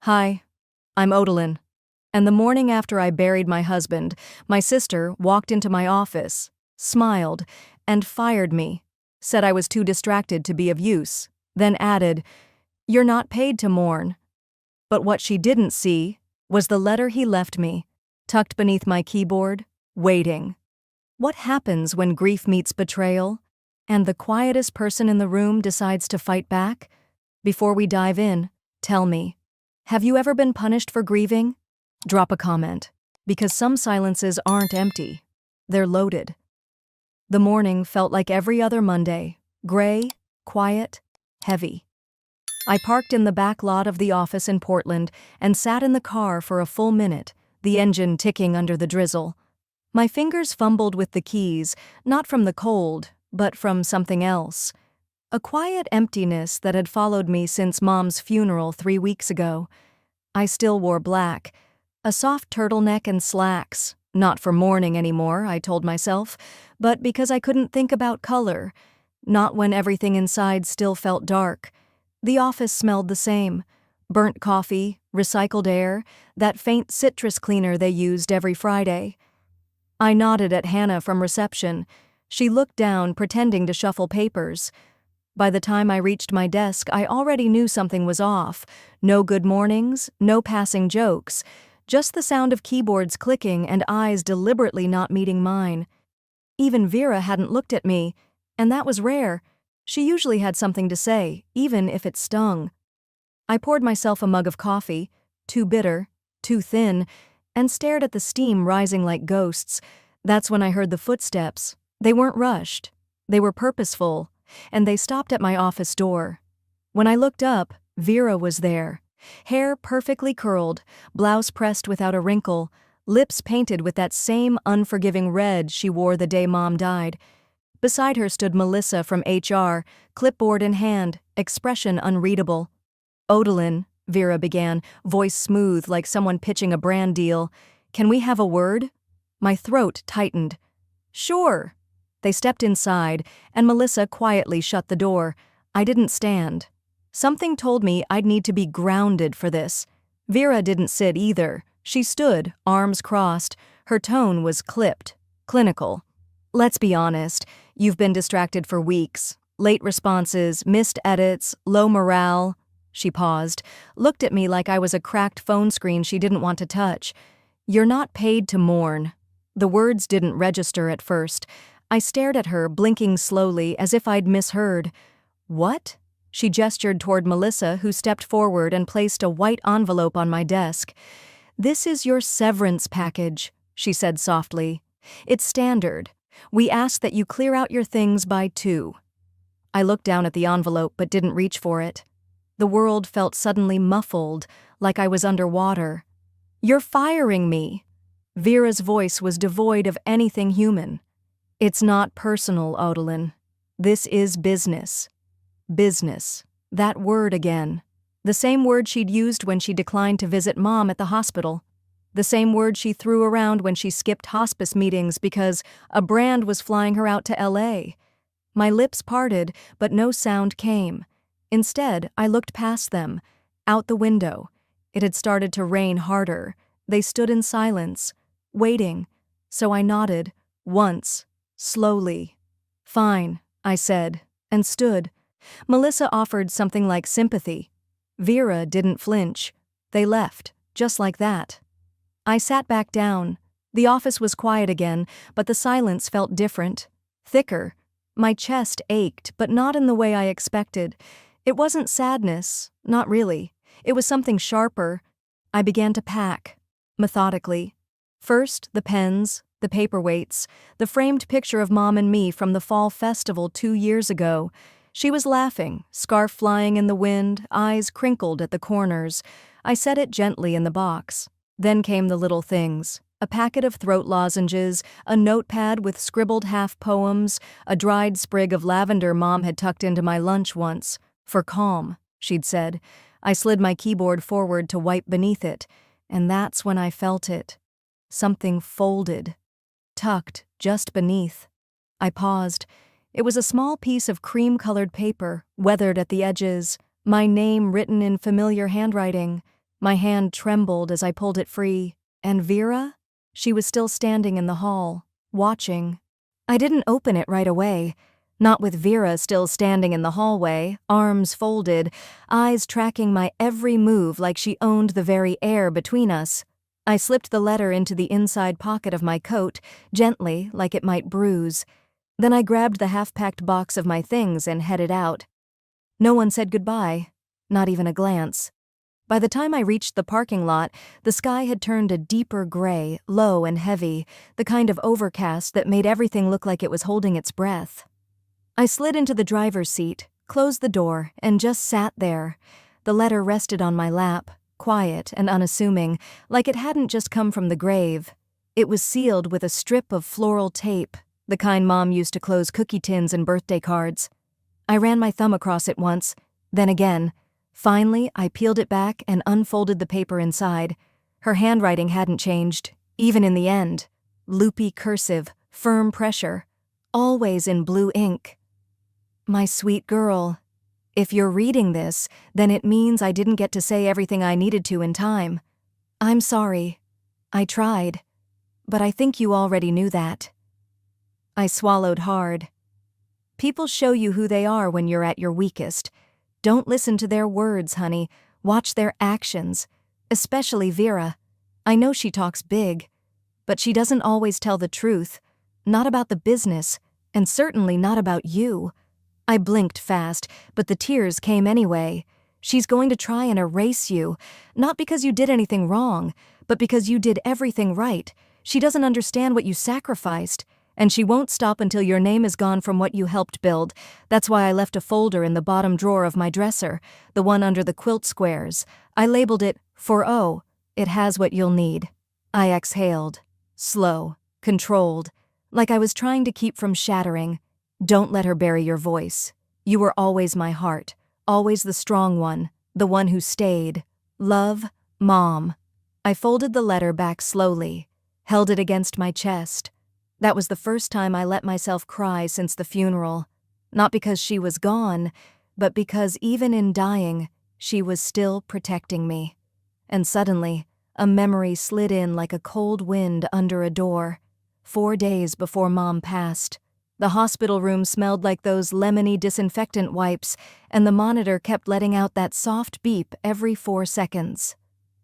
Hi, I'm Odalyn. And the morning after I buried my husband, my sister walked into my office, smiled, and fired me, said I was too distracted to be of use, then added, "You're not paid to mourn." But what she didn't see was the letter he left me, tucked beneath my keyboard, waiting. What happens when grief meets betrayal, and the quietest person in the room decides to fight back? Before we dive in, tell me, have you ever been punished for grieving? Drop a comment, because some silences aren't empty, they're loaded. The morning felt like every other Monday, gray, quiet, heavy. I parked in the back lot of the office in Portland and sat in the car for a full minute, the engine ticking under the drizzle. My fingers fumbled with the keys, not from the cold, but from something else. A quiet emptiness that had followed me since Mom's funeral 3 weeks ago. I still wore black, a soft turtleneck and slacks, not for mourning anymore, I told myself, but because I couldn't think about color, not when everything inside still felt dark. The office smelled the same: burnt coffee, recycled air, that faint citrus cleaner they used every Friday. I nodded at Hannah from reception. She looked down, pretending to shuffle papers. By the time I reached my desk, I already knew something was off. No good mornings, no passing jokes, just the sound of keyboards clicking and eyes deliberately not meeting mine. Even Vera hadn't looked at me, and that was rare. She usually had something to say, even if it stung. I poured myself a mug of coffee, too bitter, too thin, and stared at the steam rising like ghosts. That's when I heard the footsteps. They weren't rushed. They were purposeful, and they stopped at my office door. When I looked up, Vera was there. Hair perfectly curled, blouse pressed without a wrinkle, lips painted with that same unforgiving red she wore the day Mom died. Beside her stood Melissa from HR, clipboard in hand, expression unreadable. "Odalyn," Vera began, voice smooth like someone pitching a brand deal. "Can we have a word?" My throat tightened. "Sure." They stepped inside, and Melissa quietly shut the door. I didn't stand. Something told me I'd need to be grounded for this. Vera didn't sit either. She stood, arms crossed. Her tone was clipped, clinical. "Let's be honest, you've been distracted for weeks. Late responses, missed edits, low morale." She paused, looked at me like I was a cracked phone screen she didn't want to touch. "You're not paid to mourn." The words didn't register at first. I stared at her, blinking slowly, as if I'd misheard. "What?" She gestured toward Melissa, who stepped forward and placed a white envelope on my desk. "This is your severance package," she said softly. "It's standard. We ask that you clear out your things by 2. I looked down at the envelope but didn't reach for it. The world felt suddenly muffled, like I was underwater. "You're firing me." Vera's voice was devoid of anything human. "It's not personal, Odalyn. This is business." Business. That word again. The same word she'd used when she declined to visit Mom at the hospital. The same word she threw around when she skipped hospice meetings because a brand was flying her out to LA. My lips parted, but no sound came. Instead, I looked past them, out the window. It had started to rain harder. They stood in silence, waiting. So I nodded, once, slowly. "Fine," I said, and stood. Melissa offered something like sympathy. Vera didn't flinch. They left, just like that. I sat back down. The office was quiet again, but the silence felt different, thicker. My chest ached, but not in the way I expected. It wasn't sadness, not really. It was something sharper. I began to pack, methodically. First, the pens, the paperweights, the framed picture of Mom and me from the fall festival 2 years ago. She was laughing, scarf flying in the wind, eyes crinkled at the corners. I set it gently in the box. Then came the little things: a packet of throat lozenges, a notepad with scribbled half poems, a dried sprig of lavender Mom had tucked into my lunch once. "For calm," she'd said. I slid my keyboard forward to wipe beneath it, and that's when I felt it. Something folded, tucked just beneath. I paused. It was a small piece of cream-colored paper, weathered at the edges, my name written in familiar handwriting. My hand trembled as I pulled it free. And Vera? She was still standing in the hall, watching. I didn't open it right away. Not with Vera still standing in the hallway, arms folded, eyes tracking my every move like she owned the very air between us. I slipped the letter into the inside pocket of my coat, gently, like it might bruise. Then I grabbed the half-packed box of my things and headed out. No one said goodbye, not even a glance. By the time I reached the parking lot, the sky had turned a deeper gray, low and heavy, the kind of overcast that made everything look like it was holding its breath. I slid into the driver's seat, closed the door, and just sat there. The letter rested on my lap, quiet and unassuming, like it hadn't just come from the grave. It was sealed with a strip of floral tape, the kind Mom used to close cookie tins and birthday cards. I ran my thumb across it once, then again. Finally, I peeled it back and unfolded the paper inside. Her handwriting hadn't changed, even in the end. Loopy cursive, firm pressure, always in blue ink. My sweet girl, if you're reading this, then it means I didn't get to say everything I needed to in time. I'm sorry. I tried. But I think you already knew that. I swallowed hard. People show you who they are when you're at your weakest. Don't listen to their words, honey. Watch their actions. Especially Vera. I know she talks big, but she doesn't always tell the truth. Not about the business, and certainly not about you. I blinked fast, but the tears came anyway. She's going to try and erase you, not because you did anything wrong, but because you did everything right. She doesn't understand what you sacrificed, and she won't stop until your name is gone from what you helped build. That's why I left a folder in the bottom drawer of my dresser, the one under the quilt squares. I labeled it, "For O." It has what you'll need. I exhaled, slow, controlled, like I was trying to keep from shattering. Don't let her bury your voice. You were always my heart, always the strong one, the one who stayed. Love, Mom. I folded the letter back slowly, held it against my chest. That was the first time I let myself cry since the funeral. Not because she was gone, but because even in dying, she was still protecting me. And suddenly, a memory slid in like a cold wind under a door. 4 days before Mom passed. The hospital room smelled like those lemony disinfectant wipes, and the monitor kept letting out that soft beep every 4 seconds.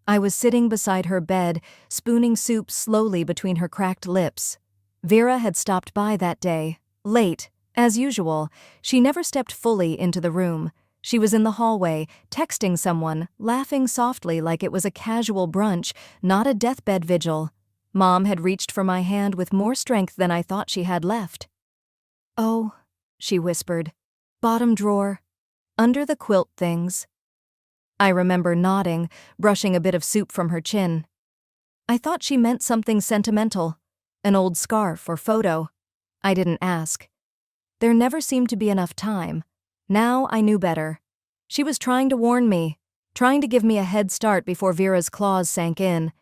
I was sitting beside her bed, spooning soup slowly between her cracked lips. Vera had stopped by that day, late, as usual. She never stepped fully into the room. She was in the hallway, texting someone, laughing softly like it was a casual brunch, not a deathbed vigil. Mom had reached for my hand with more strength than I thought she had left. "Oh," she whispered. "Bottom drawer. Under the quilt things." I remember nodding, brushing a bit of soup from her chin. I thought she meant something sentimental. An old scarf or photo. I didn't ask. There never seemed to be enough time. Now I knew better. She was trying to warn me, trying to give me a head start before Vera's claws sank in.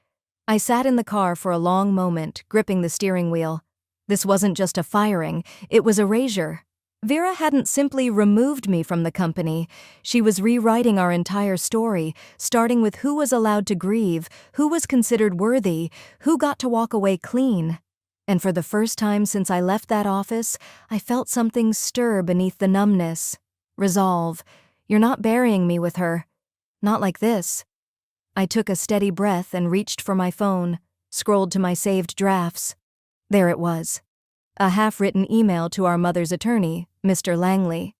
I sat in the car for a long moment, gripping the steering wheel. This wasn't just a firing, it was erasure. Vera hadn't simply removed me from the company. She was rewriting our entire story, starting with who was allowed to grieve, who was considered worthy, who got to walk away clean. And for the first time since I left that office, I felt something stir beneath the numbness. Resolve. You're not burying me with her. Not like this. I took a steady breath and reached for my phone, scrolled to my saved drafts. There it was. A half-written email to our mother's attorney, Mr. Langley.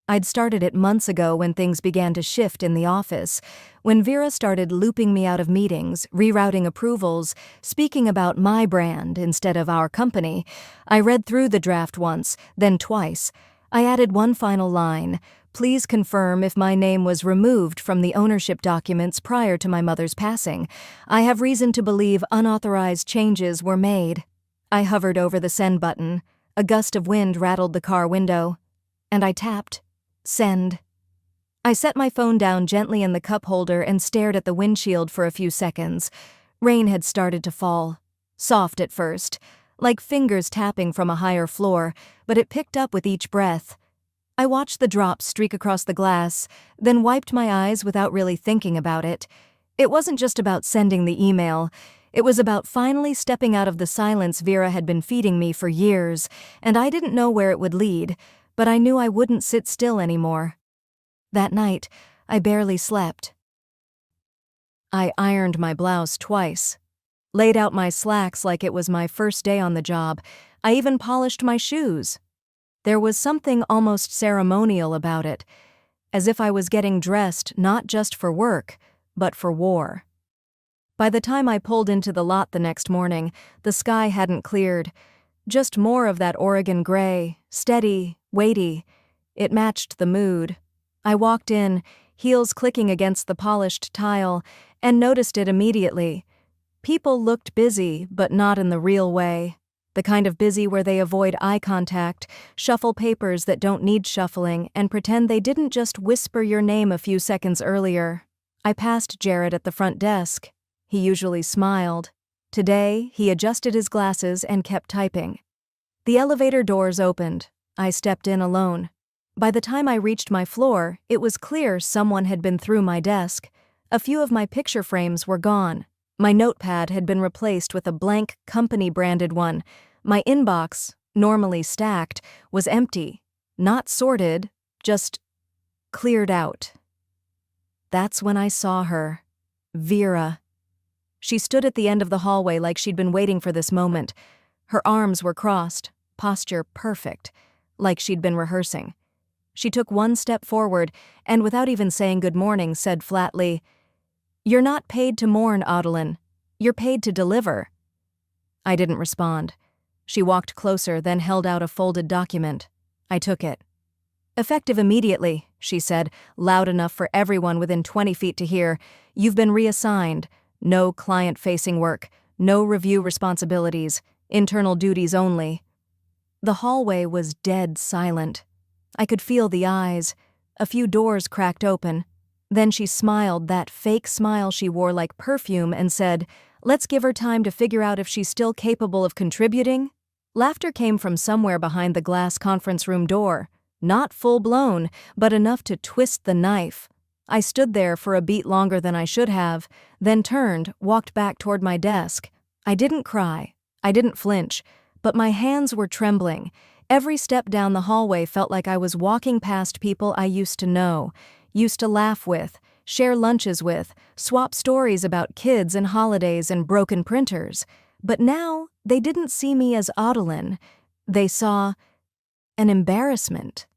I'd started it months ago when things began to shift in the office, when Vera started looping me out of meetings, rerouting approvals, speaking about my brand instead of our company. I read through the draft once, then twice. I added one final line. Please confirm if my name was removed from the ownership documents prior to my mother's passing. I have reason to believe unauthorized changes were made. I hovered over the send button. A gust of wind rattled the car window. And I tapped. Send. I set my phone down gently in the cup holder and stared at the windshield for a few seconds. Rain had started to fall. Soft at first, like fingers tapping from a higher floor, but it picked up with each breath. I watched the drops streak across the glass, then wiped my eyes without really thinking about it. It wasn't just about sending the email. It was about finally stepping out of the silence Vera had been feeding me for years, and I didn't know where it would lead, but I knew I wouldn't sit still anymore. That night, I barely slept. I ironed my blouse twice, laid out my slacks like it was my first day on the job. I even polished my shoes. There was something almost ceremonial about it, as if I was getting dressed not just for work, but for war. By the time I pulled into the lot the next morning, the sky hadn't cleared. Just more of that Oregon gray, steady, weighty. It matched the mood. I walked in, heels clicking against the polished tile, and noticed it immediately. People looked busy, but not in the real way. The kind of busy where they avoid eye contact, shuffle papers that don't need shuffling, and pretend they didn't just whisper your name a few seconds earlier. I passed Jared at the front desk. He usually smiled. Today, he adjusted his glasses and kept typing. The elevator doors opened. I stepped in alone. By the time I reached my floor, it was clear someone had been through my desk. A few of my picture frames were gone. My notepad had been replaced with a blank company-branded one. My inbox, normally stacked, was empty. Not sorted, just cleared out. That's when I saw her. Vera. She stood at the end of the hallway like she'd been waiting for this moment. Her arms were crossed, posture perfect, like she'd been rehearsing. She took one step forward and, without even saying good morning, said flatly, "You're not paid to mourn, Audlin. You're paid to deliver." I didn't respond. She walked closer, then held out a folded document. I took it. "Effective immediately," she said, loud enough for everyone within 20 feet to hear. "You've been reassigned. No client-facing work, no review responsibilities, internal duties only." The hallway was dead silent. I could feel the eyes. A few doors cracked open. Then she smiled, that fake smile she wore like perfume, and said, "Let's give her time to figure out if she's still capable of contributing." Laughter came from somewhere behind the glass conference room door. Not full-blown, but enough to twist the knife. I stood there for a beat longer than I should have, then turned, walked back toward my desk. I didn't cry. I didn't flinch, but my hands were trembling. Every step down the hallway felt like I was walking past people I used to know, used to laugh with, share lunches with, swap stories about kids and holidays and broken printers. But now, they didn't see me as Audlin. They saw an embarrassment.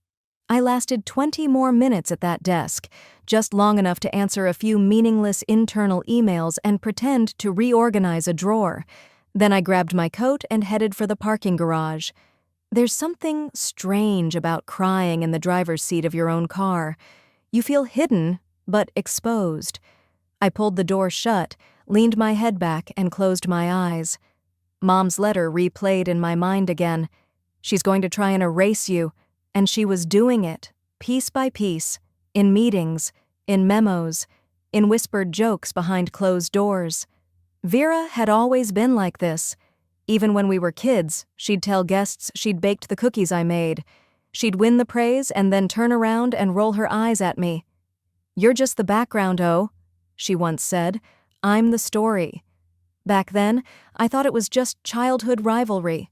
I lasted 20 more minutes at that desk, just long enough to answer a few meaningless internal emails and pretend to reorganize a drawer. Then I grabbed my coat and headed for the parking garage. There's something strange about crying in the driver's seat of your own car. You feel hidden, but exposed. I pulled the door shut, leaned my head back, and closed my eyes. Mom's letter replayed in my mind again. She's going to try and erase you, and she was doing it, piece by piece, in meetings, in memos, in whispered jokes behind closed doors. Vera had always been like this. Even when we were kids, she'd tell guests she'd baked the cookies I made. She'd win the praise and then turn around and roll her eyes at me. "You're just the background, oh," she once said. "I'm the story." Back then, I thought it was just childhood rivalry.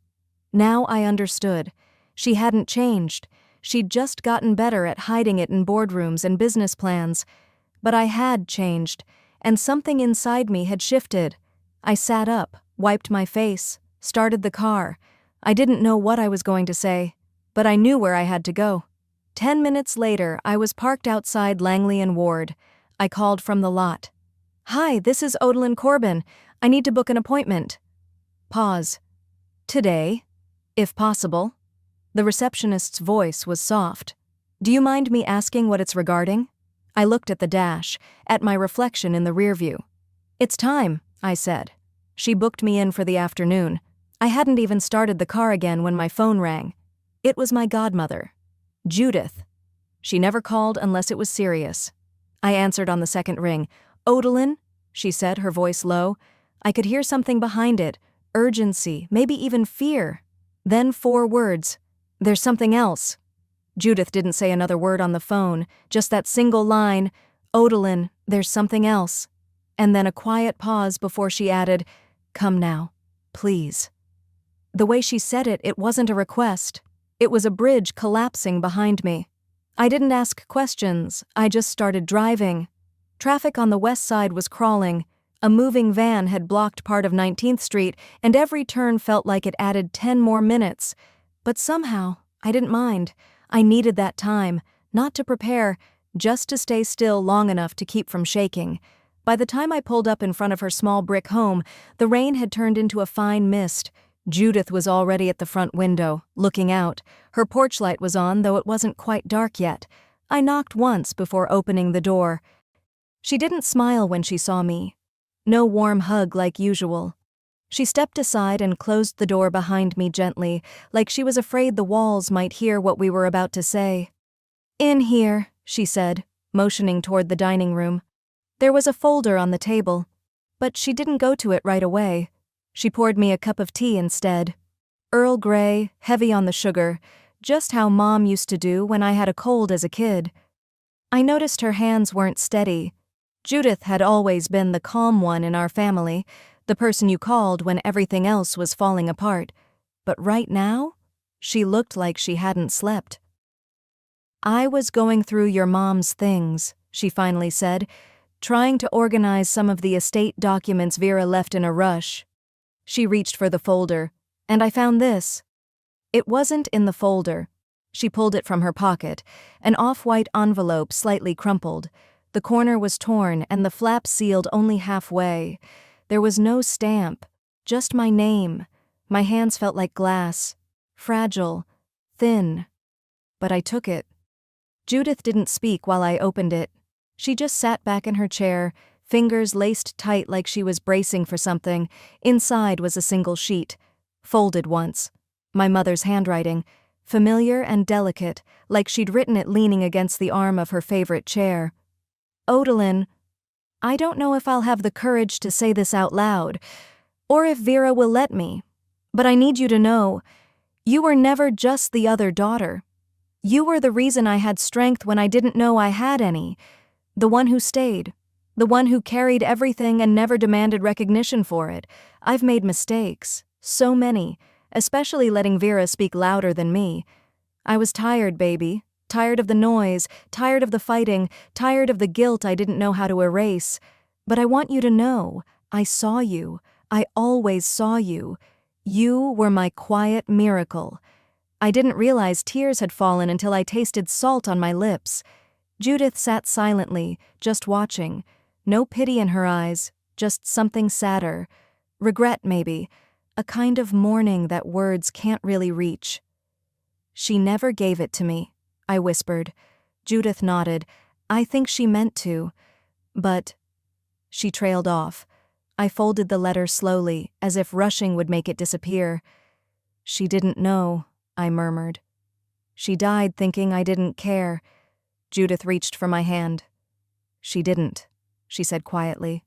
Now I understood. She hadn't changed. She'd just gotten better at hiding it in boardrooms and business plans. But I had changed, and something inside me had shifted. I sat up, wiped my face, started the car. I didn't know what I was going to say, but I knew where I had to go. 10 minutes later, I was parked outside Langley and Ward. I called from the lot. "Hi, this is Audlin Corbin. I need to book an appointment." Pause. "Today, if possible." The receptionist's voice was soft. "Do you mind me asking what it's regarding?" I looked at the dash, at my reflection in the rearview. "It's time," I said. She booked me in for the afternoon. I hadn't even started the car again when my phone rang. It was my godmother, Judith. She never called unless it was serious. I answered on the second ring. "Audlin," she said, her voice low. I could hear something behind it, urgency, maybe even fear. Then 4 words. "There's something else." Judith didn't say another word on the phone, just that single line, "Audlin, there's something else." and then a quiet pause before she added, "Come now, please." The way she said it, it wasn't a request. It was a bridge collapsing behind me. I didn't ask questions, I just started driving. Traffic on the west side was crawling. A moving van had blocked part of 19th Street, and every turn felt like it added 10 more minutes. But somehow, I didn't mind. I needed that time, not to prepare, just to stay still long enough to keep from shaking. By the time I pulled up in front of her small brick home, the rain had turned into a fine mist. Judith was already at the front window, looking out. Her porch light was on, though it wasn't quite dark yet. I knocked once before opening the door. She didn't smile when she saw me. No warm hug like usual. She stepped aside and closed the door behind me gently, like she was afraid the walls might hear what we were about to say. "In here," she said, motioning toward the dining room. There was a folder on the table, but she didn't go to it right away. She poured me a cup of tea instead. Earl Grey, heavy on the sugar, just how Mom used to do when I had a cold as a kid. I noticed her hands weren't steady. Judith had always been the calm one in our family, the person you called when everything else was falling apart. But right now, she looked like she hadn't slept. "I was going through your mom's things," she finally said, trying to organize some of the estate documents Vera left in a rush. She reached for the folder, and I found this. It wasn't in the folder. She pulled it from her pocket, an off-white envelope slightly crumpled. The corner was torn and the flap sealed only halfway. There was no stamp, just my name. My hands felt like glass, fragile, thin. But I took it. Judith didn't speak while I opened it. She just sat back in her chair, fingers laced tight like she was bracing for something. Inside was a single sheet, folded once. My mother's handwriting, familiar and delicate, like she'd written it leaning against the arm of her favorite chair. "Odalyn, I don't know if I'll have the courage to say this out loud, or if Vera will let me, but I need you to know, you were never just the other daughter. You were the reason I had strength when I didn't know I had any, the one who stayed, the one who carried everything and never demanded recognition for it. I've made mistakes, so many, especially letting Vera speak louder than me. I was tired, baby. Tired of the noise, tired of the fighting, tired of the guilt I didn't know how to erase. But I want you to know, I saw you. I always saw you. You were my quiet miracle. I didn't realize tears had fallen until I tasted salt on my lips. Judith sat silently, just watching. No pity in her eyes, just something sadder. Regret, maybe. A kind of mourning that words can't really reach. "She never gave it to me," I whispered. Judith nodded. "I think she meant to. But—" She trailed off. I folded the letter slowly, as if rushing would make it disappear. "She didn't know," I murmured. "She died thinking I didn't care." Judith reached for my hand. "She didn't," she said quietly.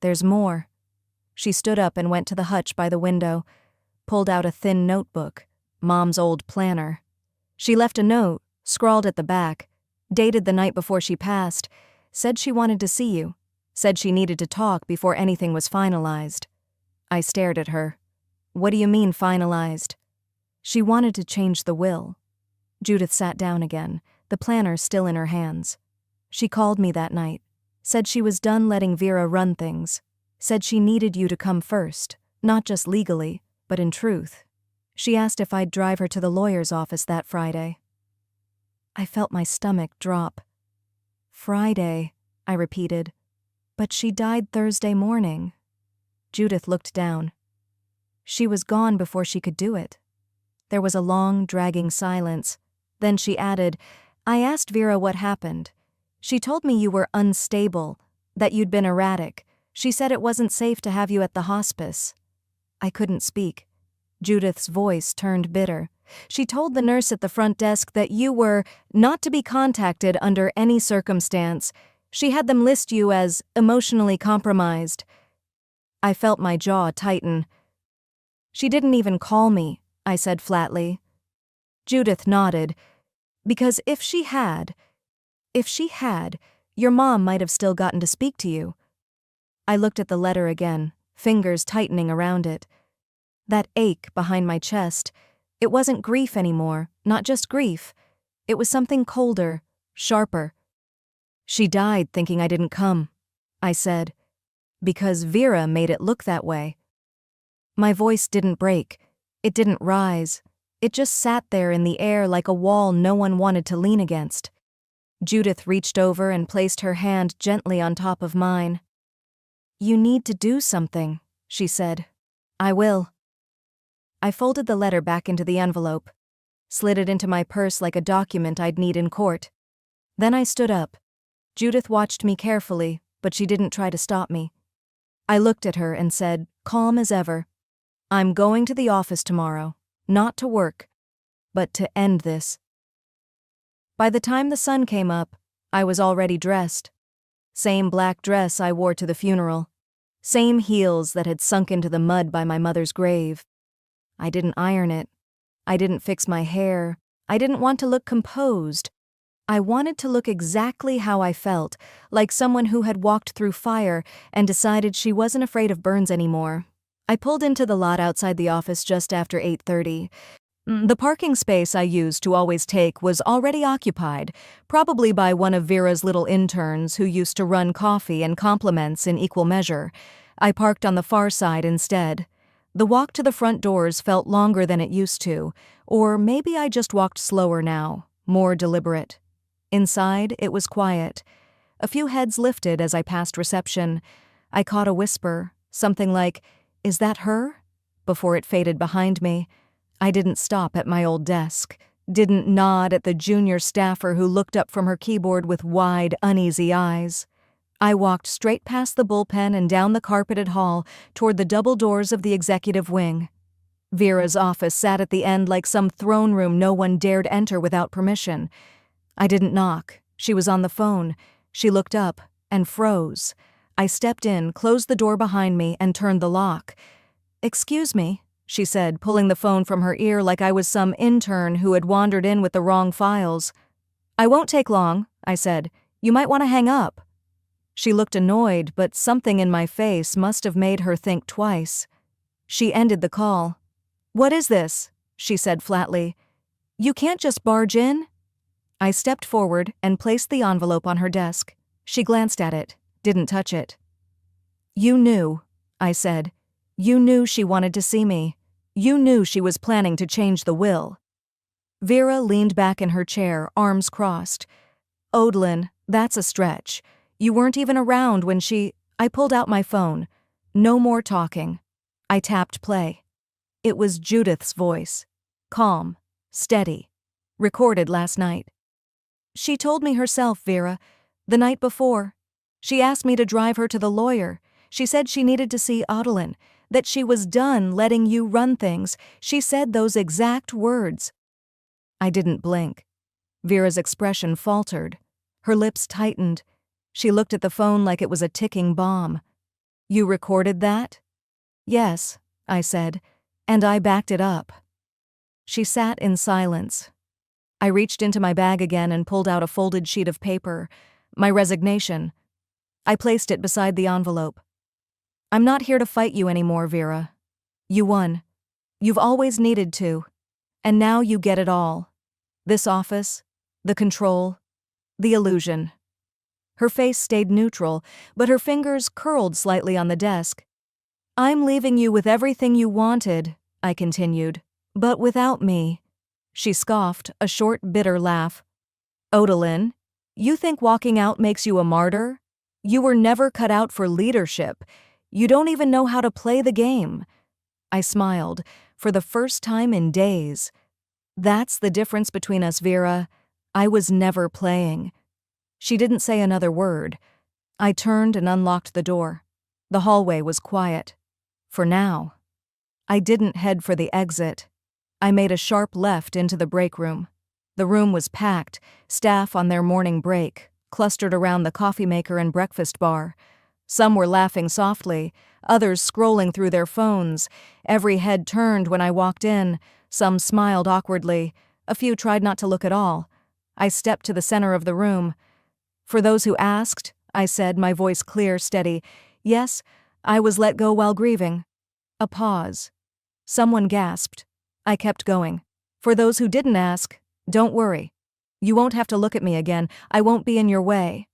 "There's more." She stood up and went to the hutch by the window, pulled out a thin notebook, Mom's old planner. She left a note, scrawled at the back, dated the night before she passed, said she wanted to see you, said she needed to talk before anything was finalized. I stared at her. "What do you mean finalized?" "She wanted to change the will." Judith sat down again, the planner still in her hands. "She called me that night, said she was done letting Vera run things, said she needed you to come first, not just legally, but in truth. She asked if I'd drive her to the lawyer's office that Friday." I felt my stomach drop. "Friday," I repeated. "But she died Thursday morning." Judith looked down. She was gone before she could do it. There was a long, dragging silence. Then she added, "I asked Vera what happened. She told me you were unstable, that you'd been erratic. She said it wasn't safe to have you at the hospice." I couldn't speak. Judith's voice turned bitter. "She told the nurse at the front desk that you were not to be contacted under any circumstance. She had them list you as emotionally compromised." I felt my jaw tighten. "She didn't even call me," I said flatly. Judith nodded. "Because if she had, your mom might have still gotten to speak to you." I looked at the letter again, fingers tightening around it. That ache behind my chest, it wasn't grief anymore, not just grief. It was something colder, sharper. "She died thinking I didn't come," I said, "because Vera made it look that way." My voice didn't break. It didn't rise. It just sat there in the air like a wall no one wanted to lean against. Judith reached over and placed her hand gently on top of mine. "You need to do something," she said. "I will." I folded the letter back into the envelope, slid it into my purse like a document I'd need in court. Then I stood up. Judith watched me carefully, but she didn't try to stop me. I looked at her and said, calm as ever, "I'm going to the office tomorrow, not to work, but to end this." By the time the sun came up, I was already dressed. Same black dress I wore to the funeral. Same heels that had sunk into the mud by my mother's grave. I didn't iron it. I didn't fix my hair. I didn't want to look composed. I wanted to look exactly how I felt, like someone who had walked through fire and decided she wasn't afraid of burns anymore. I pulled into the lot outside the office just after 8:30. The parking space I used to always take was already occupied, probably by one of Vera's little interns who used to run coffee and compliments in equal measure. I parked on the far side instead. The walk to the front doors felt longer than it used to, or maybe I just walked slower now, more deliberate. Inside, it was quiet. A few heads lifted as I passed reception. I caught a whisper, something like, "Is that her?" before it faded behind me. I didn't stop at my old desk, didn't nod at the junior staffer who looked up from her keyboard with wide, uneasy eyes. I walked straight past the bullpen and down the carpeted hall toward the double doors of the executive wing. Vera's office sat at the end like some throne room no one dared enter without permission. I didn't knock. She was on the phone. She looked up and froze. I stepped in, closed the door behind me, and turned the lock. "Excuse me," she said, pulling the phone from her ear like I was some intern who had wandered in with the wrong files. "I won't take long," I said. "You might want to hang up." She looked annoyed, but something in my face must have made her think twice. She ended the call. "What is this?" she said flatly. "You can't just barge in." I stepped forward and placed the envelope on her desk. She glanced at it, didn't touch it. "You knew," I said. "You knew she wanted to see me. You knew she was planning to change the will." Vera leaned back in her chair, arms crossed. "Odalyn, that's a stretch. You weren't even around when she—" I pulled out my phone. No more talking. I tapped play. It was Judith's voice. Calm, steady. Recorded last night. "She told me herself, Vera. The night before. She asked me to drive her to the lawyer. She said she needed to see Odalyn, that she was done letting you run things. She said those exact words." I didn't blink. Vera's expression faltered. Her lips tightened. She looked at the phone like it was a ticking bomb. "You recorded that?" "Yes," I said, "and I backed it up." She sat in silence. I reached into my bag again and pulled out a folded sheet of paper, my resignation. I placed it beside the envelope. "I'm not here to fight you anymore, Vera. You won. You've always needed to. And now you get it all. This office, the control, the illusion." Her face stayed neutral, but her fingers curled slightly on the desk. "I'm leaving you with everything you wanted," I continued, "but without me." She scoffed, a short, bitter laugh. "Odalyn, you think walking out makes you a martyr? You were never cut out for leadership. You don't even know how to play the game." I smiled, for the first time in days. "That's the difference between us, Vera. I was never playing." She didn't say another word. I turned and unlocked the door. The hallway was quiet. For now. I didn't head for the exit. I made a sharp left into the break room. The room was packed, staff on their morning break, clustered around the coffee maker and breakfast bar. Some were laughing softly, others scrolling through their phones. Every head turned when I walked in. Some smiled awkwardly. A few tried not to look at all. I stepped to the center of the room. "For those who asked," I said, my voice clear, steady, Yes, I was let go while grieving. A pause. Someone gasped. I kept going. For those who didn't ask, don't worry. You won't have to look at me again. I won't be in your way.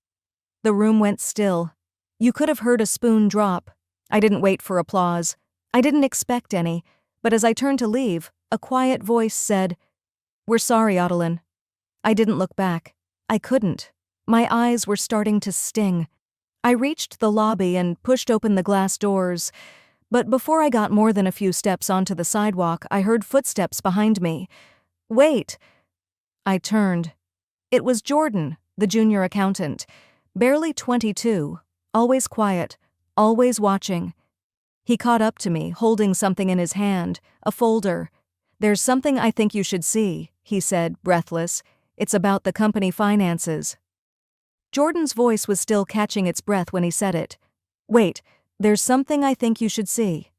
The room went still. You could have heard a spoon drop. I didn't wait for applause. I didn't expect any, but as I turned to leave, a quiet voice said, "We're sorry, Ottoline." I didn't look back. I couldn't. My eyes were starting to sting. I reached the lobby and pushed open the glass doors, but before I got more than a few steps onto the sidewalk, I heard footsteps behind me. Wait! I turned. It was Jordan, the junior accountant, barely 22, always quiet, always watching. He caught up to me, holding something in his hand, a folder. "There's something I think you should see," he said, breathless. "It's about the company finances." Jordan's voice was still catching its breath when he said it. "Wait, there's something I think you should see.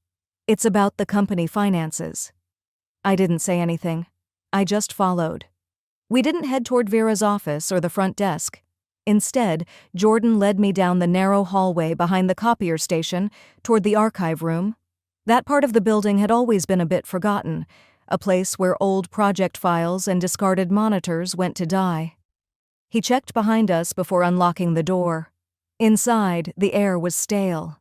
It's about the company finances." I didn't say anything. I just followed. We didn't head toward Vera's office or the front desk. Instead, Jordan led me down the narrow hallway behind the copier station toward the archive room. That part of the building had always been a bit forgotten, a place where old project files and discarded monitors went to die. He checked behind us before unlocking the door. Inside, the air was stale.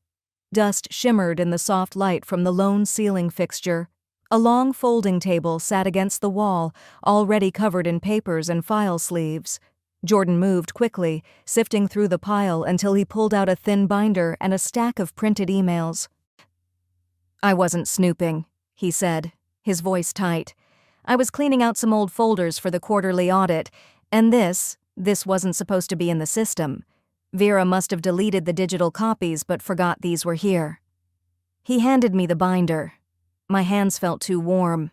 Dust shimmered in the soft light from the lone ceiling fixture. A long folding table sat against the wall, already covered in papers and file sleeves. Jordan moved quickly, sifting through the pile until he pulled out a thin binder and a stack of printed emails. "I wasn't snooping," he said, his voice tight. "I was cleaning out some old folders for the quarterly audit, and this wasn't supposed to be in the system. Vera must have deleted the digital copies but forgot these were here." He handed me the binder. My hands felt too warm.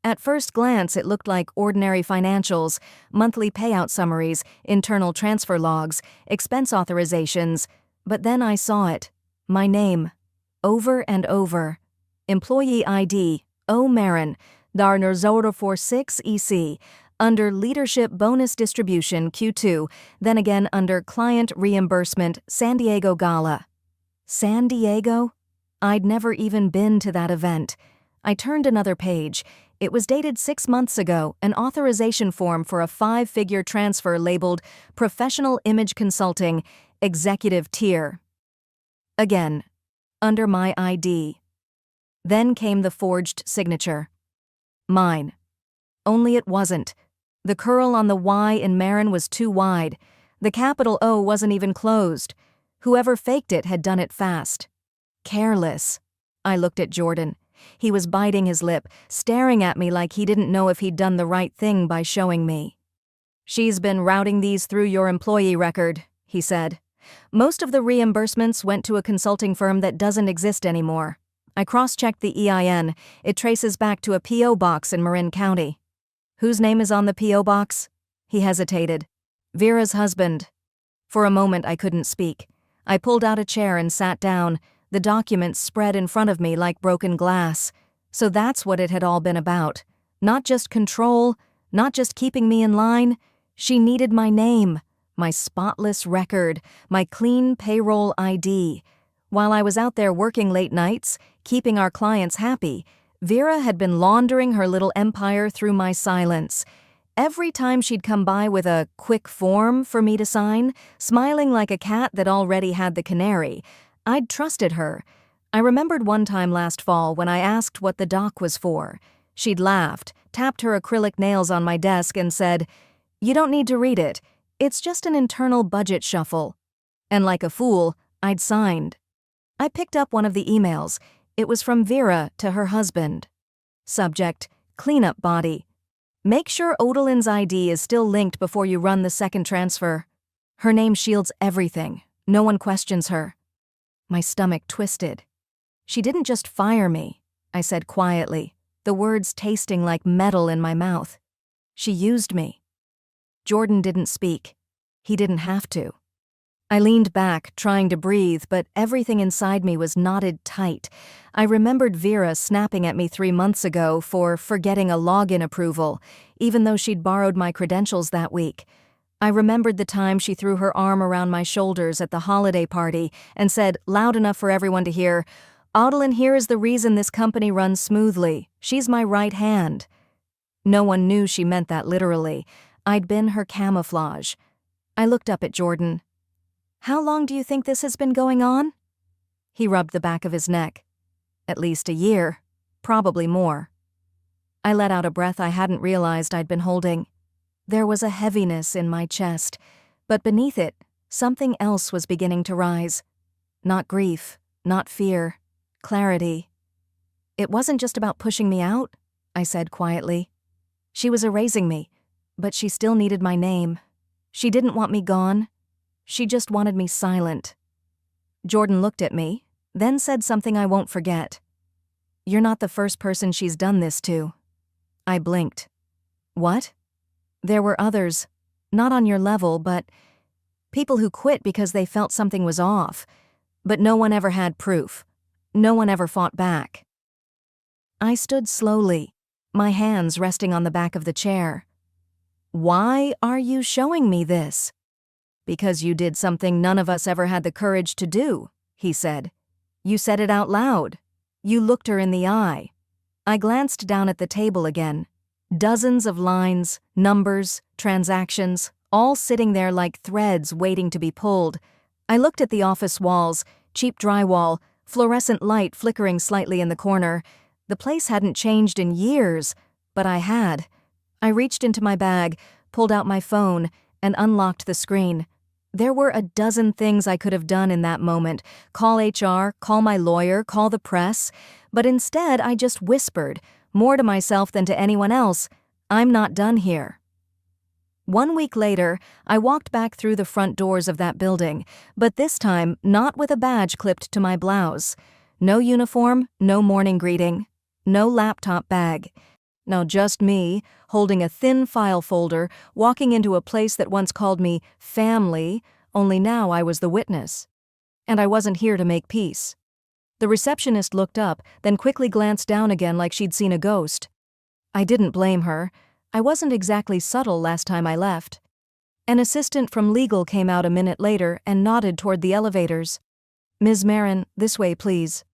At first glance, it looked like ordinary financials, monthly payout summaries, internal transfer logs, expense authorizations, but then I saw it. My name. Over and over. Employee ID, O. Mourn, Darner 046 EC, under Leadership Bonus Distribution Q2, then again under Client Reimbursement San Diego Gala. San Diego? I'd never even been to that event. I turned another page. It was dated 6 months ago, an authorization form for a 5-figure transfer labeled Professional Image Consulting, Executive Tier. Again, under my ID. Then came the forged signature. Mine. Only it wasn't. The curl on the Y in Mourn was too wide. The capital O wasn't even closed. Whoever faked it had done it fast. Careless. I looked at Jordan. He was biting his lip, staring at me like he didn't know if he'd done the right thing by showing me. "She's been routing these through your employee record," he said. "Most of the reimbursements went to a consulting firm that doesn't exist anymore. I cross-checked the EIN. It traces back to a P.O. box in Marin County." "Whose name is on the P.O. box?" He hesitated. "Vera's husband." For a moment I couldn't speak. I pulled out a chair and sat down. The documents spread in front of me like broken glass. So that's what it had all been about. Not just control, not just keeping me in line. She needed my name, my spotless record, my clean payroll ID. While I was out there working late nights, keeping our clients happy, Vera had been laundering her little empire through my silence. Every time she'd come by with a quick form for me to sign, smiling like a cat that already had the canary, I'd trusted her. I remembered one time last fall when I asked what the doc was for. She'd laughed, tapped her acrylic nails on my desk and said, "You don't need to read it. It's just an internal budget shuffle." And like a fool, I'd signed. I picked up one of the emails. It was from Vera to her husband. Subject, cleanup body. "Make sure Odeline's ID is still linked before you run the second transfer. Her name shields everything. No one questions her." My stomach twisted. "She didn't just fire me," I said quietly, the words tasting like metal in my mouth. "She used me." Jordan didn't speak. He didn't have to. I leaned back, trying to breathe, but everything inside me was knotted tight. I remembered Vera snapping at me 3 months ago for forgetting a login approval, even though she'd borrowed my credentials that week. I remembered the time she threw her arm around my shoulders at the holiday party and said, loud enough for everyone to hear, "Audlin here is the reason this company runs smoothly. She's my right hand." No one knew she meant that literally. I'd been her camouflage. I looked up at Jordan. "How long do you think this has been going on?" He rubbed the back of his neck. "At least a year. Probably more." I let out a breath I hadn't realized I'd been holding. There was a heaviness in my chest, but beneath it, something else was beginning to rise. Not grief, not fear, clarity. "It wasn't just about pushing me out," I said quietly. "She was erasing me, but she still needed my name. She didn't want me gone. She just wanted me silent." Jordan looked at me, then said something I won't forget. "You're not the first person she's done this to." I blinked. "What?" "There were others, not on your level, but people who quit because they felt something was off. But no one ever had proof. No one ever fought back." I stood slowly, my hands resting on the back of the chair. "Why are you showing me this?" "Because you did something none of us ever had the courage to do," he said. "You said it out loud. You looked her in the eye." I glanced down at the table again. Dozens of lines, numbers, transactions, all sitting there like threads waiting to be pulled. I looked at the office walls, cheap drywall, fluorescent light flickering slightly in the corner. The place hadn't changed in years, but I had. I reached into my bag, pulled out my phone, and unlocked the screen. There were a dozen things I could have done in that moment. Call HR, call my lawyer, call the press. But instead, I just whispered, more to myself than to anyone else, "I'm not done here." 1 week later, I walked back through the front doors of that building, but this time not with a badge clipped to my blouse. No uniform, no morning greeting, no laptop bag. No, just me, holding a thin file folder, walking into a place that once called me family, only now I was the witness. And I wasn't here to make peace. The receptionist looked up, then quickly glanced down again like she'd seen a ghost. I didn't blame her. I wasn't exactly subtle last time I left. An assistant from legal came out a minute later and nodded toward the elevators. "Ms. Mourn, this way, please."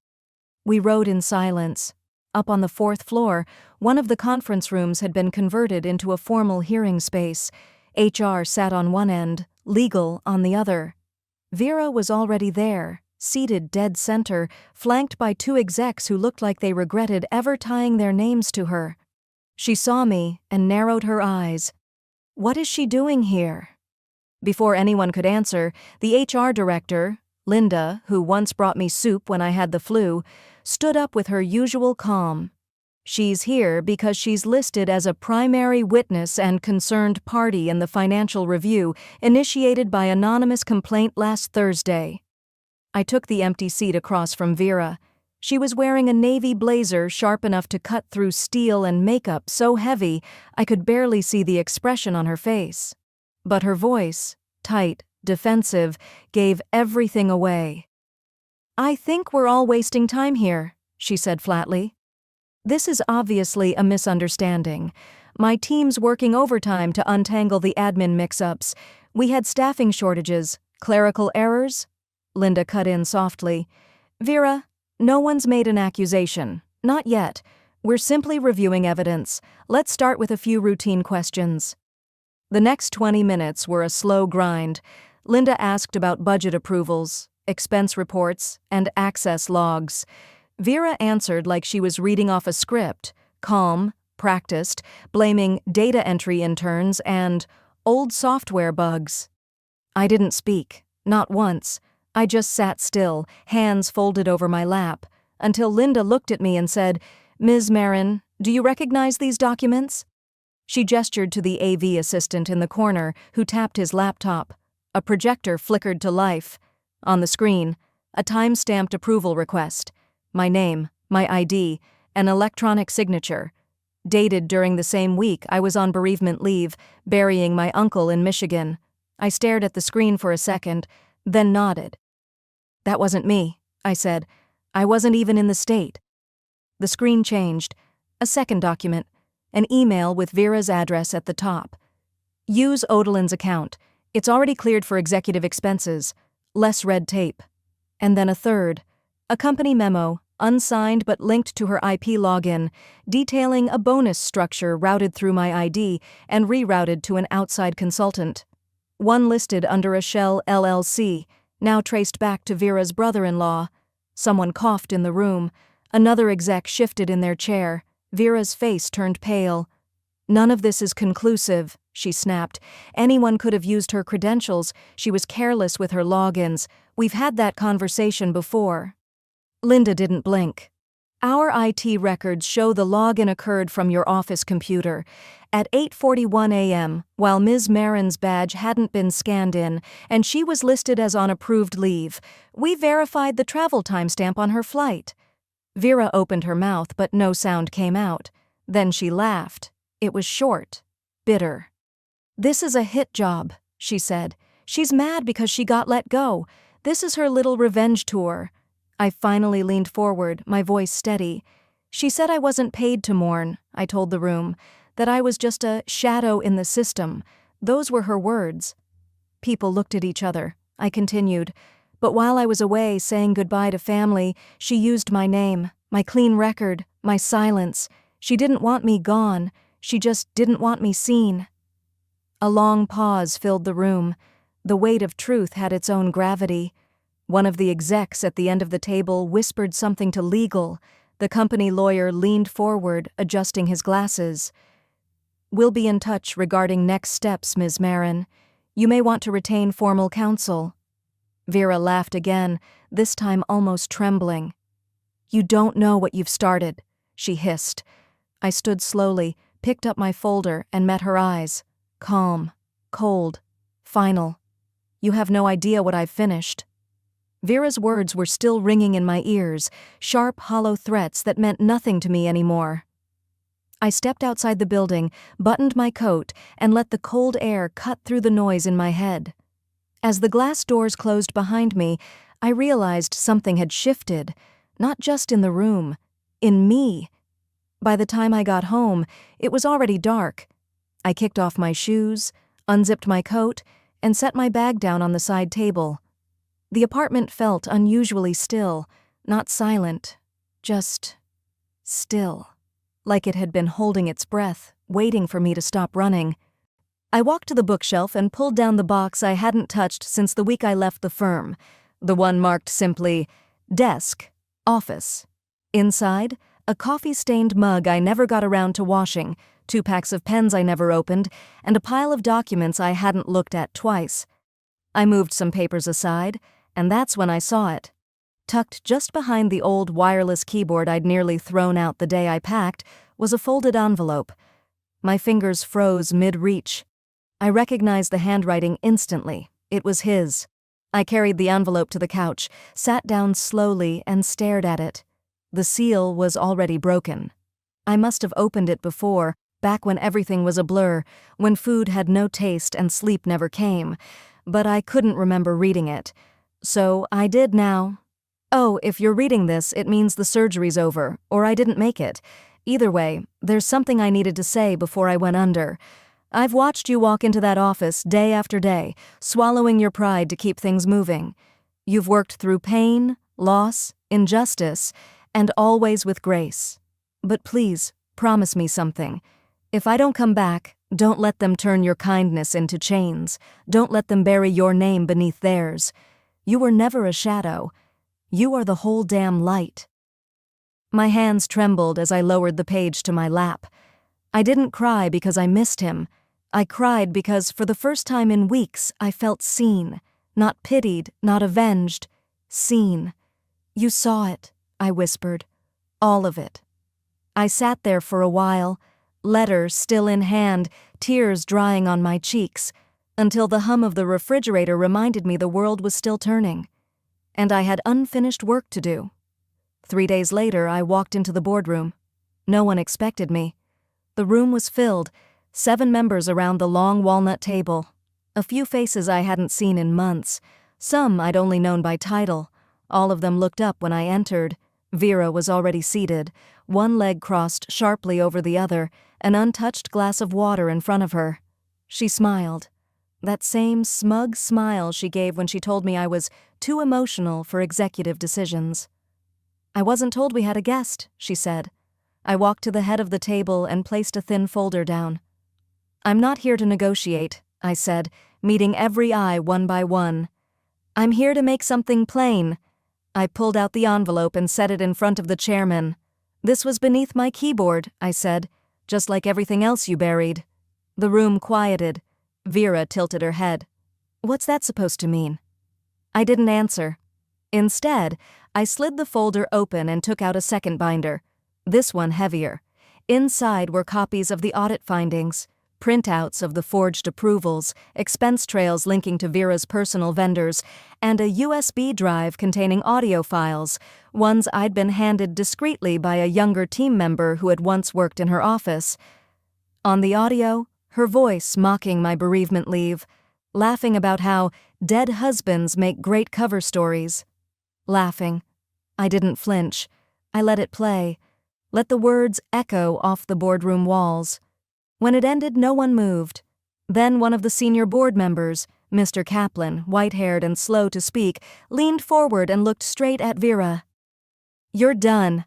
We rode in silence. Up on the 4th floor, one of the conference rooms had been converted into a formal hearing space. HR sat on one end, legal on the other. Vera was already there, seated dead center, flanked by 2 execs who looked like they regretted ever tying their names to her. She saw me and narrowed her eyes. "What is she doing here?" Before anyone could answer, the HR director, Linda, who once brought me soup when I had the flu, stood up with her usual calm. "She's here because she's listed as a primary witness and concerned party in the financial review initiated by anonymous complaint last Thursday." I took the empty seat across from Vera. She was wearing a navy blazer sharp enough to cut through steel and makeup so heavy I could barely see the expression on her face. But her voice, tight, defensive, gave everything away. "I think we're all wasting time here," she said flatly. "This is obviously a misunderstanding. My team's working overtime to untangle the admin mix-ups. We had staffing shortages, clerical errors." Linda cut in softly. "Vera, no one's made an accusation. Not yet. We're simply reviewing evidence. Let's start with a few routine questions." The next 20 minutes were a slow grind. Linda asked about budget approvals, expense reports, and access logs. Vera answered like she was reading off a script, calm, practiced, blaming data entry interns and old software bugs. I didn't speak, not once. I just sat still, hands folded over my lap, until Linda looked at me and said, "Ms. Mourn, do you recognize these documents?" She gestured to the AV assistant in the corner, who tapped his laptop. A projector flickered to life. On the screen, a time-stamped approval request. My name, my ID, an electronic signature. Dated during the same week I was on bereavement leave, burying my uncle in Michigan. I stared at the screen for a second, then nodded. "That wasn't me," I said. "I wasn't even in the state." The screen changed. A second document. An email with Vera's address at the top. Use Odelin's account. It's already cleared for executive expenses. Less red tape. And then a third. A company memo, unsigned but linked to her IP login, detailing a bonus structure routed through my ID and rerouted to an outside consultant. One listed under a Shell LLC, now traced back to Vera's brother-in-law. Someone coughed in the room. Another exec shifted in their chair. Vera's face turned pale. "None of this is conclusive," she snapped. "Anyone could have used her credentials. She was careless with her logins. We've had that conversation before." Linda didn't blink. "Our IT records show the login occurred from your office computer at 8:41 a.m. while Ms. Marin's badge hadn't been scanned in and she was listed as on approved leave. We verified the travel timestamp on her flight." Vera opened her mouth but no sound came out. Then she laughed. It was short, bitter. "This is a hit job," she said. "She's mad because she got let go. This is her little revenge tour." I finally leaned forward, my voice steady. "She said I wasn't paid to mourn," I told the room, "that I was just a shadow in the system." Those were her words. People looked at each other. I continued. "But while I was away saying goodbye to family, she used my name, my clean record, my silence. She didn't want me gone. She just didn't want me seen." A long pause filled the room. The weight of truth had its own gravity. One of the execs at the end of the table whispered something to legal. The company lawyer leaned forward, adjusting his glasses. "We'll be in touch regarding next steps, Ms. Marin. You may want to retain formal counsel." Vera laughed again, this time almost trembling. "You don't know what you've started," she hissed. I stood slowly, picked up my folder, and met her eyes. Calm, cold, final. "You have no idea what I've finished." Vera's words were still ringing in my ears, sharp, hollow threats that meant nothing to me anymore. I stepped outside the building, buttoned my coat, and let the cold air cut through the noise in my head. As the glass doors closed behind me, I realized something had shifted, not just in the room, in me. By the time I got home, it was already dark. I kicked off my shoes, unzipped my coat, and set my bag down on the side table. The apartment felt unusually still, not silent, just still, like it had been holding its breath, waiting for me to stop running. I walked to the bookshelf and pulled down the box I hadn't touched since the week I left the firm, the one marked simply, "Desk, Office." Inside, a coffee-stained mug I never got around to washing, 2 packs of pens I never opened, and a pile of documents I hadn't looked at twice. I moved some papers aside, and that's when I saw it. Tucked just behind the old wireless keyboard I'd nearly thrown out the day I packed was a folded envelope. My fingers froze mid-reach. I recognized the handwriting instantly. It was his. I carried the envelope to the couch, sat down slowly, and stared at it. The seal was already broken. I must have opened it before, back when everything was a blur, when food had no taste and sleep never came, but I couldn't remember reading it. So I did now. "Oh, if you're reading this, it means the surgery's over, or I didn't make it. Either way, there's something I needed to say before I went under. I've watched you walk into that office day after day, swallowing your pride to keep things moving. You've worked through pain, loss, injustice, and always with grace. But please, promise me something. If I don't come back, don't let them turn your kindness into chains. Don't let them bury your name beneath theirs. You were never a shadow. You are the whole damn light." My hands trembled as I lowered the page to my lap. I didn't cry because I missed him. I cried because for the first time in weeks I felt seen, not pitied, not avenged. Seen. "You saw it," I whispered. "All of it." I sat there for a while, letter still in hand, tears drying on my cheeks, until the hum of the refrigerator reminded me the world was still turning. And I had unfinished work to do. 3 days later, I walked into the boardroom. No one expected me. The room was filled, 7 members around the long walnut table. A few faces I hadn't seen in months. Some I'd only known by title. All of them looked up when I entered. Vera was already seated, one leg crossed sharply over the other, an untouched glass of water in front of her. She smiled. That same smug smile she gave when she told me I was too emotional for executive decisions. "I wasn't told we had a guest," she said. I walked to the head of the table and placed a thin folder down. "I'm not here to negotiate," I said, meeting every eye one by one. "I'm here to make something plain." I pulled out the envelope and set it in front of the chairman. "This was beneath my keyboard," I said, "just like everything else you buried." The room quieted. Vera tilted her head. "What's that supposed to mean?" I didn't answer. Instead, I slid the folder open and took out a second binder, this one heavier. Inside were copies of the audit findings, printouts of the forged approvals, expense trails linking to Vera's personal vendors, and a USB drive containing audio files, ones I'd been handed discreetly by a younger team member who had once worked in her office. On the audio, her voice mocking my bereavement leave, laughing about how dead husbands make great cover stories. Laughing. I didn't flinch. I let it play. Let the words echo off the boardroom walls. When it ended, no one moved. Then one of the senior board members, Mr. Kaplan, white-haired and slow to speak, leaned forward and looked straight at Vera. "You're done."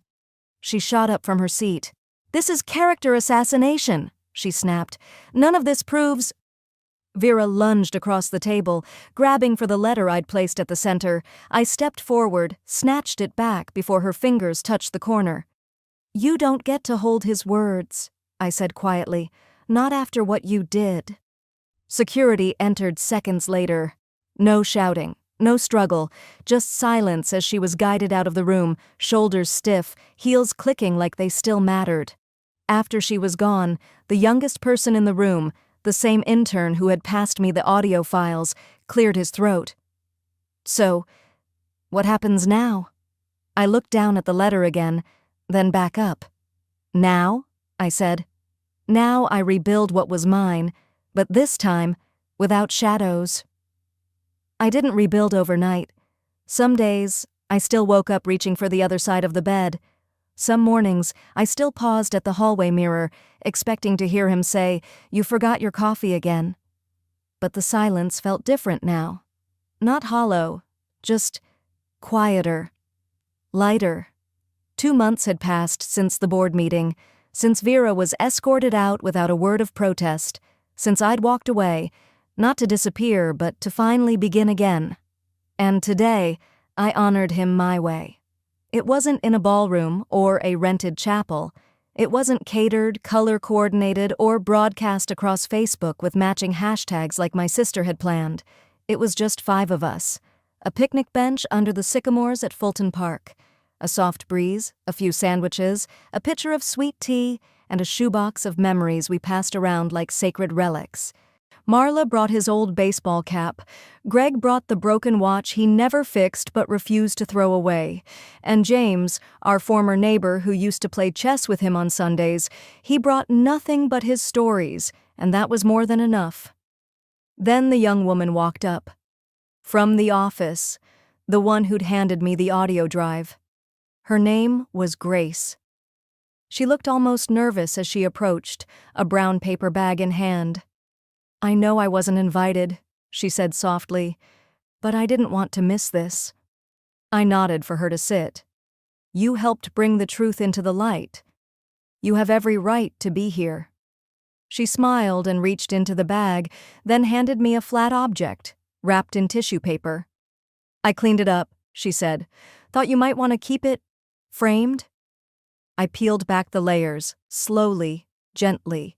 She shot up from her seat. "This is character assassination," she snapped. "None of this proves—" Vera lunged across the table, grabbing for the letter I'd placed at the center. I stepped forward, snatched it back before her fingers touched the corner. "You don't get to hold his words," I said quietly. "Not after what you did." Security entered seconds later. No shouting, no struggle, just silence as she was guided out of the room, shoulders stiff, heels clicking like they still mattered. After she was gone, the youngest person in the room, the same intern who had passed me the audio files, cleared his throat. "So, what happens now?" I looked down at the letter again, then back up. "Now?" I said. "Now I rebuild what was mine, but this time, without shadows." I didn't rebuild overnight. Some days, I still woke up reaching for the other side of the bed. Some mornings, I still paused at the hallway mirror, expecting to hear him say, "You forgot your coffee again." But the silence felt different now. Not hollow, just quieter, lighter. 2 months had passed since the board meeting, since Vera was escorted out without a word of protest, since I'd walked away, not to disappear, but to finally begin again. And today, I honored him my way. It wasn't in a ballroom or a rented chapel. It wasn't catered, color-coordinated, or broadcast across Facebook with matching hashtags like my sister had planned. It was just 5 of us. A picnic bench under the sycamores at Fulton Park. A soft breeze, a few sandwiches, a pitcher of sweet tea, and a shoebox of memories we passed around like sacred relics. Marla brought his old baseball cap. Greg brought the broken watch he never fixed but refused to throw away. And James, our former neighbor who used to play chess with him on Sundays, he brought nothing but his stories, and that was more than enough. Then the young woman walked up. From the office, the one who'd handed me the audio drive. Her name was Grace. She looked almost nervous as she approached, a brown paper bag in hand. "I know I wasn't invited," she said softly, "but I didn't want to miss this." I nodded for her to sit. "You helped bring the truth into the light. You have every right to be here." She smiled and reached into the bag, then handed me a flat object, wrapped in tissue paper. "I cleaned it up," she said. "Thought you might want to keep it framed?" I peeled back the layers, slowly, gently.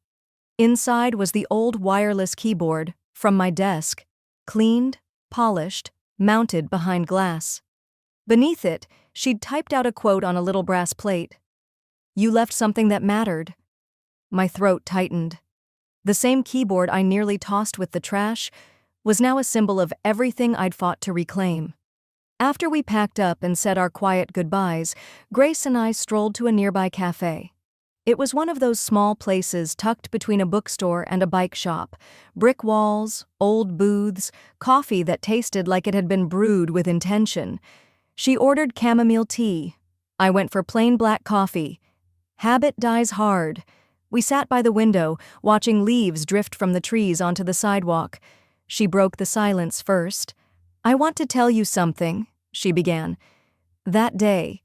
Inside was the old wireless keyboard, from my desk, cleaned, polished, mounted behind glass. Beneath it, she'd typed out a quote on a little brass plate. "You left something that mattered." My throat tightened. The same keyboard I nearly tossed with the trash was now a symbol of everything I'd fought to reclaim. After we packed up and said our quiet goodbyes, Grace and I strolled to a nearby cafe. It was one of those small places tucked between a bookstore and a bike shop. Brick walls, old booths, coffee that tasted like it had been brewed with intention. She ordered chamomile tea. I went for plain black coffee. Habit dies hard. We sat by the window, watching leaves drift from the trees onto the sidewalk. She broke the silence first. "I want to tell you something," she began. "That day,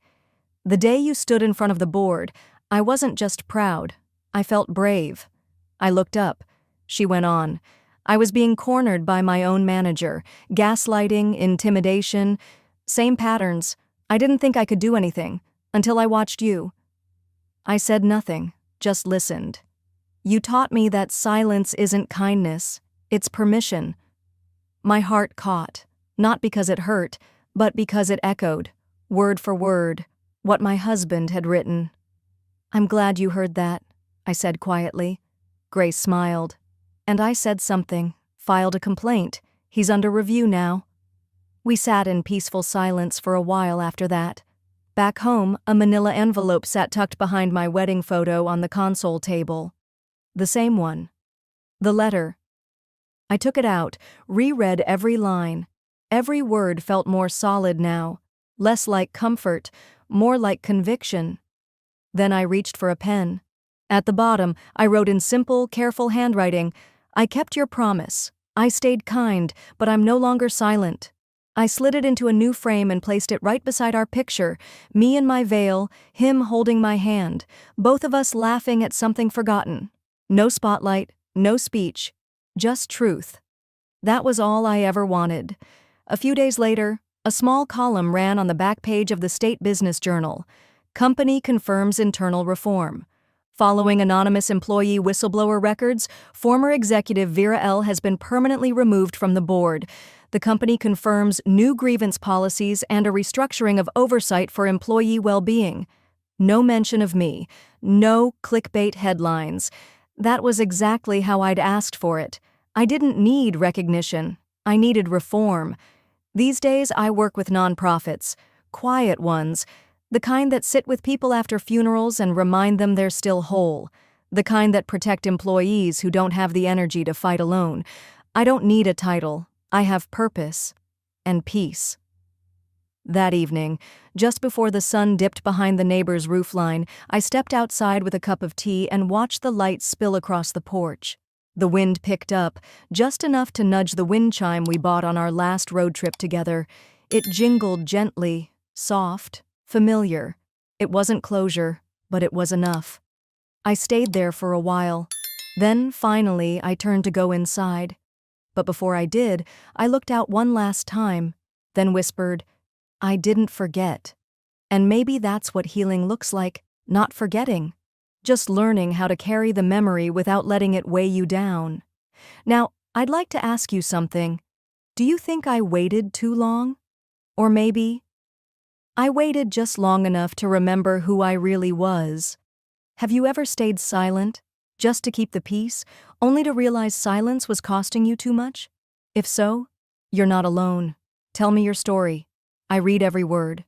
the day you stood in front of the board, I wasn't just proud. I felt brave." I looked up. She went on. "I was being cornered by my own manager. Gaslighting, intimidation, same patterns. I didn't think I could do anything, until I watched you." I said nothing, just listened. "You taught me that silence isn't kindness, it's permission." My heart caught, not because it hurt, but because it echoed, word for word, what my husband had written. "I'm glad you heard that," I said quietly. Grace smiled. "And I said something, filed a complaint. He's under review now." We sat in peaceful silence for a while after that. Back home, a manila envelope sat tucked behind my wedding photo on the console table. The same one. The letter. I took it out, reread every line. Every word felt more solid now, less like comfort, more like conviction. Then I reached for a pen. At the bottom, I wrote in simple, careful handwriting, "I kept your promise. I stayed kind, but I'm no longer silent." I slid it into a new frame and placed it right beside our picture, me in my veil, him holding my hand, both of us laughing at something forgotten. No spotlight, no speech, just truth. That was all I ever wanted. A few days later, a small column ran on the back page of the State Business Journal. "Company confirms internal reform." Following anonymous employee whistleblower records, former executive Vera L. has been permanently removed from the board. The company confirms new grievance policies and a restructuring of oversight for employee well-being. No mention of me. No clickbait headlines. That was exactly how I'd asked for it. I didn't need recognition. I needed reform. These days I work with nonprofits, quiet ones, the kind that sit with people after funerals and remind them they're still whole, the kind that protect employees who don't have the energy to fight alone. I don't need a title. I have purpose and peace. That evening, just before the sun dipped behind the neighbor's roofline, I stepped outside with a cup of tea and watched the light spill across the porch. The wind picked up, just enough to nudge the wind chime we bought on our last road trip together. It jingled gently, soft, familiar. It wasn't closure, but it was enough. I stayed there for a while. Then, finally, I turned to go inside. But before I did, I looked out one last time, then whispered, "I didn't forget." And maybe that's what healing looks like, not forgetting. Just learning how to carry the memory without letting it weigh you down. Now, I'd like to ask you something. Do you think I waited too long? Or maybe I waited just long enough to remember who I really was. Have you ever stayed silent, just to keep the peace, only to realize silence was costing you too much? If so, you're not alone. Tell me your story. I read every word.